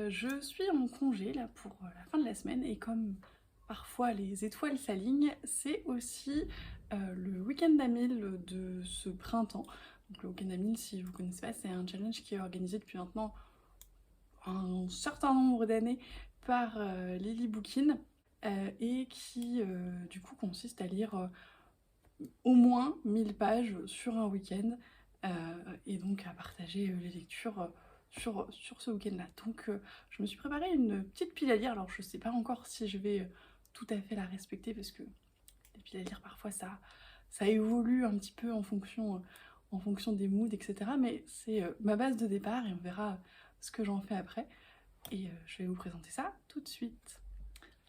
Je suis en congé là pour la fin de la semaine et comme parfois les étoiles s'alignent, c'est aussi le week-end à 1000 de ce printemps. Donc le week-end à 1000, si vous ne connaissez pas, c'est un challenge qui est organisé depuis maintenant un certain nombre d'années par Lily Bookin et qui du coup consiste à lire au moins 1000 pages sur un week-end et donc à partager les lectures sur ce week-end-là. Donc je me suis préparé une petite pile à lire, alors je sais pas encore si je vais tout à fait la respecter parce que les piles à lire parfois ça évolue un petit peu en fonction des moods, etc. Mais c'est ma base de départ et on verra ce que j'en fais après. Et je vais vous présenter ça tout de suite.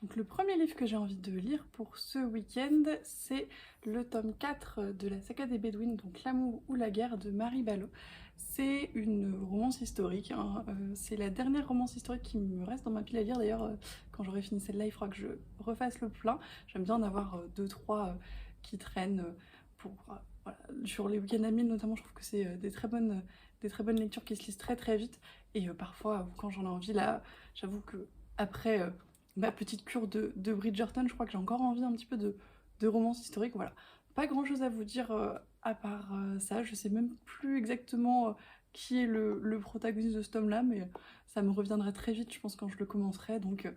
Donc le premier livre que j'ai envie de lire pour ce week-end, c'est le tome 4 de la saga des Bédouines, donc L'amour ou la guerre de Marie Ballot. C'est une romance historique, hein. C'est la dernière romance historique qui me reste dans ma pile à lire. D'ailleurs, quand j'aurai fini celle-là, il faudra que je refasse le plein. J'aime bien en avoir 2-3 qui traînent pour, voilà. Sur les week-ends à 1000 notamment, je trouve que c'est des très bonnes lectures qui se lisent très très vite. Et parfois, quand j'en ai envie, là, j'avoue que après ma petite cure de Bridgerton, je crois que j'ai encore envie un petit peu de romance historique. Voilà, pas grand chose à vous dire à part ça. Je sais même plus exactement qui est le protagoniste de ce tome-là, mais ça me reviendra très vite, je pense, quand je le commencerai. Donc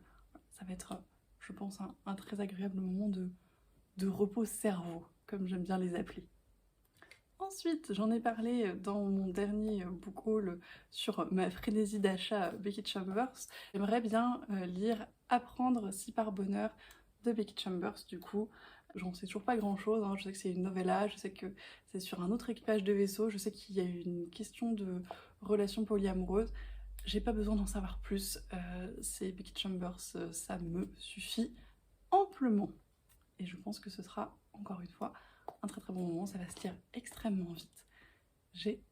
ça va être, je pense, un très agréable moment de repos cerveau, comme j'aime bien les appeler. Ensuite, j'en ai parlé dans mon dernier book haul sur ma frénésie d'achat Becky Chambers. J'aimerais bien lire Apprendre si par bonheur de Becky Chambers. Du coup, j'en sais toujours pas grand chose, hein. Je sais que c'est une novella, je sais que c'est sur un autre équipage de vaisseau, je sais qu'il y a une question de relation polyamoureuse. J'ai pas besoin d'en savoir plus. C'est Becky Chambers, ça me suffit amplement. Et je pense que ce sera, encore une fois, un très très bon moment. Ça va se lire extrêmement vite. J'ai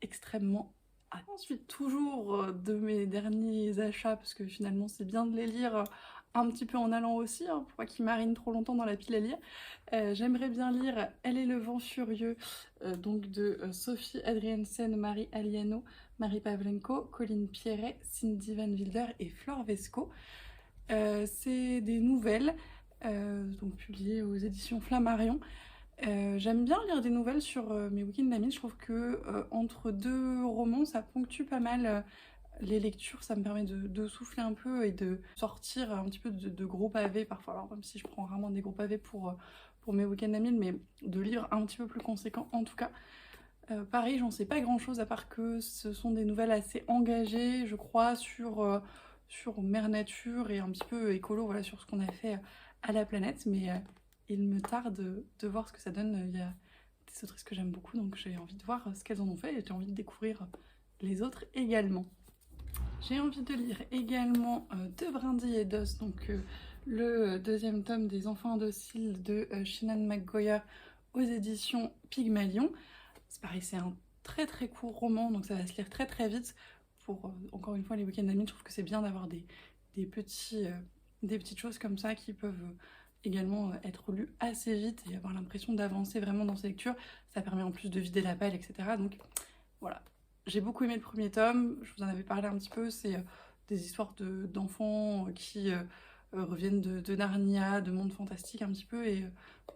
extrêmement hâte. Ensuite, toujours de mes derniers achats, parce que finalement c'est bien de les lire un petit peu en allant aussi, hein, pour pas qu'ils marinent trop longtemps dans la pile à lire. J'aimerais bien lire Elle et le vent furieux, donc de Sophie Adriensen, Marie Aliano, Marie Pavlenko, Colline Pierret, Cindy Van Wilder et Flore Vesco. C'est des nouvelles donc publiées aux éditions Flammarion. J'aime bien lire des nouvelles sur mes week-ends d'amis. Je trouve que entre deux romans, ça ponctue pas mal les lectures. Ça me permet de souffler un peu et de sortir un petit peu de gros pavés parfois. Alors même si je prends rarement des gros pavés pour mes week-ends d'amis, mais de livres un petit peu plus conséquents en tout cas. Pareil, j'en sais pas grand-chose à part que ce sont des nouvelles assez engagées, je crois, sur Mère Nature et un petit peu écolo, voilà, sur ce qu'on a fait à la planète. Mais il me tarde de voir ce que ça donne. Il y a des autrices que j'aime beaucoup, donc j'ai envie de voir ce qu'elles en ont fait et j'ai envie de découvrir les autres également. J'ai envie de lire également De brindilles et d'os, donc le deuxième tome des Enfants Indociles de Shannon McGoyer aux éditions Pygmalion. C'est pareil, c'est un très très court roman, donc ça va se lire très très vite. Pour encore une fois les week-ends d'amis, je trouve que c'est bien d'avoir des petites choses comme ça qui peuvent également être lues assez vite et avoir l'impression d'avancer vraiment dans ces lectures. Ça permet en plus de vider la palle, etc. Donc voilà, j'ai beaucoup aimé le premier tome, je vous en avais parlé un petit peu, c'est des histoires d'enfants qui reviennent de Narnia, de monde fantastique un petit peu, et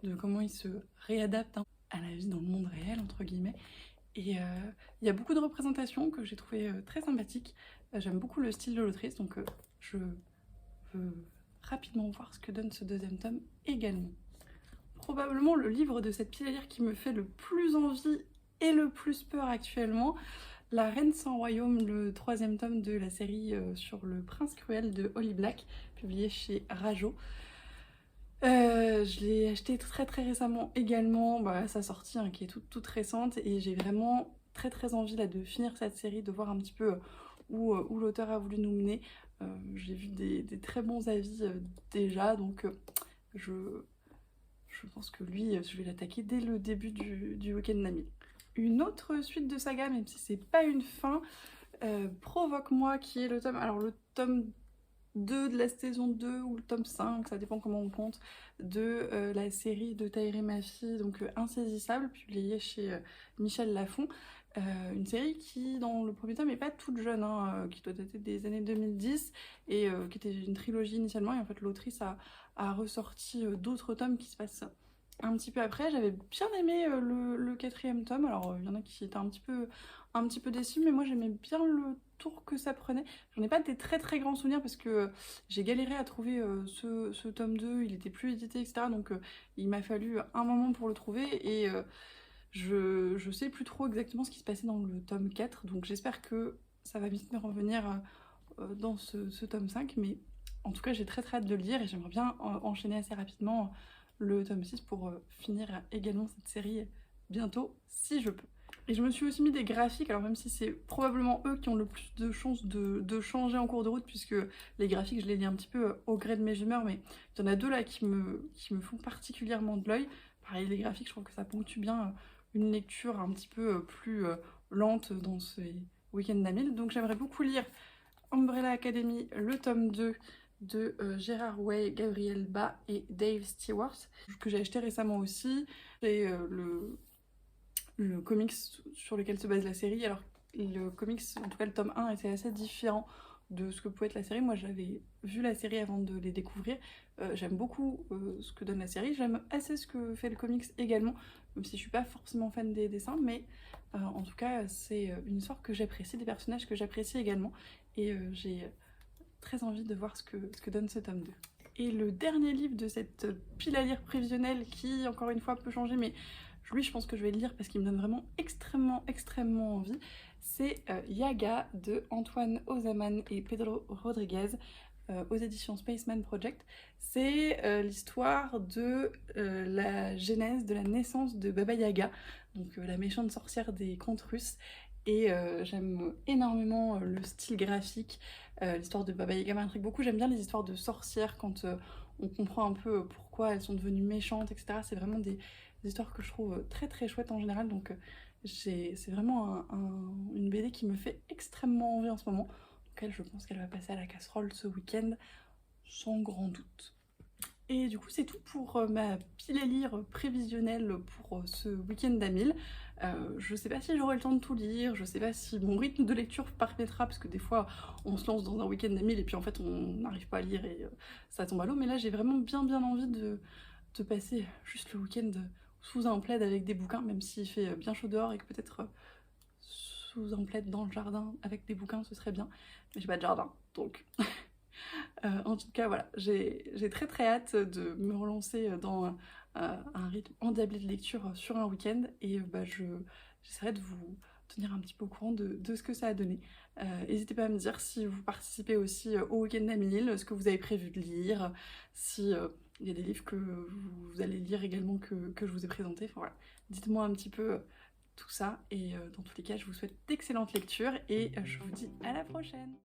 de comment ils se réadaptent, hein, à la vie dans le monde réel, entre guillemets. Et il y a beaucoup de représentations que j'ai trouvé très sympathiques. J'aime beaucoup le style de l'autrice, donc je veux rapidement voir ce que donne ce deuxième tome également. Probablement le livre de cette pile à lire qui me fait le plus envie et le plus peur actuellement, La Reine sans royaume, le troisième tome de la série sur le prince cruel de Holly Black, publié chez Rajo. Je l'ai acheté très très récemment également, à sa sortie, hein, qui est toute récente, et j'ai vraiment très très envie là de finir cette série, de voir un petit peu où l'auteur a voulu nous mener. J'ai vu des très bons avis déjà, donc je pense que lui, je vais l'attaquer dès le début du week-end d'Ami. Une autre suite de saga, même si c'est pas une fin, Provoque-moi, qui est le tome... Alors le tome 2 de la saison 2 ou le tome 5, ça dépend comment on compte, de la série de Taïré Mafi, donc Insaisissable, publiée chez Michel Lafon. Une série qui, dans le premier tome, est pas toute jeune, hein, qui doit dater des années 2010 et qui était une trilogie initialement. Et en fait, l'autrice a ressorti d'autres tomes qui se passent un petit peu après. J'avais bien aimé le quatrième tome. Alors, il y en a qui étaient un petit peu déçus, mais moi j'aimais bien le tour que ça prenait. J'en ai pas des très très grands souvenirs parce que j'ai galéré à trouver ce tome 2, il était plus édité, etc. Donc il m'a fallu un moment pour le trouver et je sais plus trop exactement ce qui se passait dans le tome 4, donc j'espère que ça va vite me revenir dans ce tome 5, mais en tout cas j'ai très très hâte de le lire et j'aimerais bien enchaîner assez rapidement le tome 6 pour finir également cette série bientôt si je peux. Et je me suis aussi mis des graphiques, alors même si c'est probablement eux qui ont le plus de chances de changer en cours de route, puisque les graphiques je les lis un petit peu au gré de mes humeurs, mais il y en a deux là qui me font particulièrement de l'œil. Pareil, les graphiques, je trouve que ça ponctue bien une lecture un petit peu plus lente dans ces week-ends d'Amil. Donc j'aimerais beaucoup lire Umbrella Academy, le tome 2 de Gérard Way, Gabriel Bá et Dave Stewart, que j'ai acheté récemment aussi. C'est le comics sur lequel se base la série. Alors le comics, en tout cas le tome 1, était assez différent de ce que pouvait être la série. Moi j'avais vu la série avant de les découvrir. J'aime beaucoup ce que donne la série. J'aime assez ce que fait le comics également, même si je suis pas forcément fan des dessins, mais en tout cas c'est une histoire que j'apprécie, des personnages que j'apprécie également, et j'ai très envie de voir ce que donne ce tome 2. Et le dernier livre de cette pile à lire prévisionnelle qui, encore une fois, peut changer, mais lui, je pense que je vais le lire parce qu'il me donne vraiment extrêmement envie, c'est Yaga de Antoine Ozaman et Pedro Rodriguez aux éditions Spaceman Project. C'est l'histoire de la genèse, de la naissance de Baba Yaga, donc la méchante sorcière des contes russes. Et j'aime énormément le style graphique. L'histoire de Baba Yaga m'intrigue beaucoup. J'aime bien les histoires de sorcières quand on comprend un peu pourquoi elles sont devenues méchantes, etc. C'est vraiment des histoires que je trouve très très chouettes en général. Donc c'est vraiment une BD qui me fait extrêmement envie en ce moment. Donc je pense qu'elle va passer à la casserole ce week-end, sans grand doute. Et du coup, c'est tout pour ma pile à lire prévisionnelle pour ce week-end d'Amil. Je sais pas si j'aurai le temps de tout lire, je sais pas si mon rythme de lecture permettra, parce que des fois on se lance dans un week-end d'Amil et puis en fait on n'arrive pas à lire et ça tombe à l'eau. Mais là j'ai vraiment bien envie de passer juste le week-end sous un plaid avec des bouquins, même s'il fait bien chaud dehors et que peut-être sous un plaid dans le jardin avec des bouquins ce serait bien. Mais j'ai pas de jardin, donc... En tout cas, voilà, j'ai très hâte de me relancer dans un rythme endiablé de lecture sur un week-end et j'essaierai de vous tenir un petit peu au courant de ce que ça a donné. N'hésitez pas à me dire si vous participez aussi au week-end d'Amil, ce que vous avez prévu de lire, si il y a des livres que vous allez lire également que je vous ai présentés. Enfin, voilà. Dites-moi un petit peu tout ça et dans tous les cas, je vous souhaite d'excellentes lectures et je vous dis à la prochaine!